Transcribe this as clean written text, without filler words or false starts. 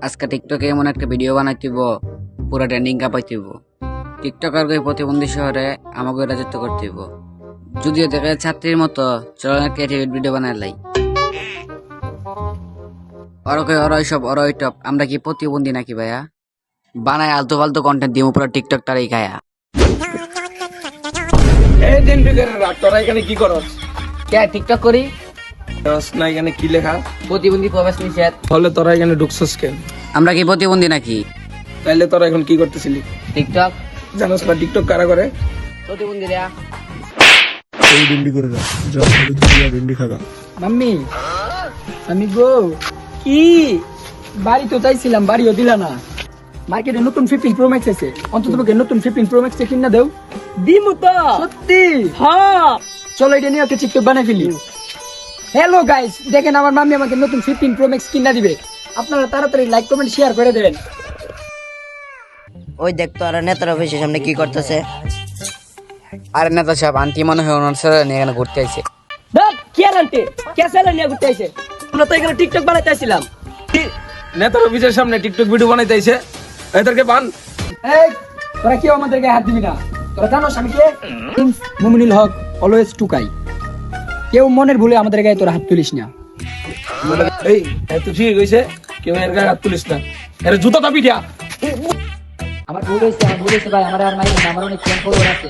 আজকে টিকটকে এমন একটা ভিডিও বানাইতেইব পুরো ট্রেন্ডিং কাঁপাইতেইব। টিকটকার প্রতিবন্ধী শহরে আমাকে রাজত্ব করতেইব। যদিও দেখে ছাত্রীর মতো চলো না ক্রিয়েটিভ ভিডিও বানাইলাই। ওরই সব ওরই টপ, আমরা কি প্রতিবন্ধী নাকি ভাইয়া? বানায় আলতু ফালতু কন্টেন্ট দিব পুরো টিকটক তারই খায়া। এই দিন বিকেল রাত তোরা এখানে কি করস? কে টিকটক করি? করস না এখানে কি লেখা? প্রতিবন্ধী প্রবেশ নিষেধ। তাহলে তোরা এখানে ঢুকছস কেন? আমরা কি প্রতিবন্ধী নাকি? তাইলে তোরা এখন কি করতেছিলি? টিকটক জানোস না টিকটক কারা করে? প্রতিবন্ধী রা। এই ডিন্ডি করে দাও যা হলুদ দিয়া ডিন্ডি খাগা মাম্মি আমি গো কি বাড়ি তো চাইছিলাম, বাড়িও দিলা না। মার্কেটে নতুন 15 প্রো ম্যাক্স আছে, অন্তত পক্ষে নতুন 15 প্রো ম্যাক্স কিনা দাও। দিমু তো সত্যি? হ্যাঁ চলো এটা নিয়ে একটা টিকটক বানাই ফেলি। হ্যালো গাইস, দেখেন আমার মাম্মি আমাকে নতুন 15 প্রো ম্যাক্স কিনা দিবে। আপনারা তাড়াতাড়ি লাইক কমেন্ট শেয়ার করে দেবেন। ওই দেখতো আর নেতার অফিসের সামনে কি করতেছে। আরে নেতা সাহেব, আন্টি মনে হয় ওনার ছেলে নিয়ে এখানে ঘুরতে আইছে। দেখ কি আর আনতে কে সেলা নিয়ে ঘুরতে আইছে? আমরা তো এখানে টিকটক বানাইতে আইছিলাম। নেতার অফিসের সামনে টিকটক ভিডিও বানাইতে আইছে। এদেরকে বান। এই তোরা কেউ আমাদের গায়ে হাত দিবি না। তোরা জানোস আমি কে? মুমিনুল হক, অলওয়েজ টুকাই। কেউ মনের ভুলে আমাদের গায়ে তোরা হাত তুলিস না। এই এত ঠিক হইছে, কেউ এর গায়ে হাত তুলিস না। এর জুতা দাবি দিয়া। আমার ভুল হয়েছে ভাই, আমার আর মাইরেন না, আমার অনেক ফ্রেন্ড ফলোয়ার আছে।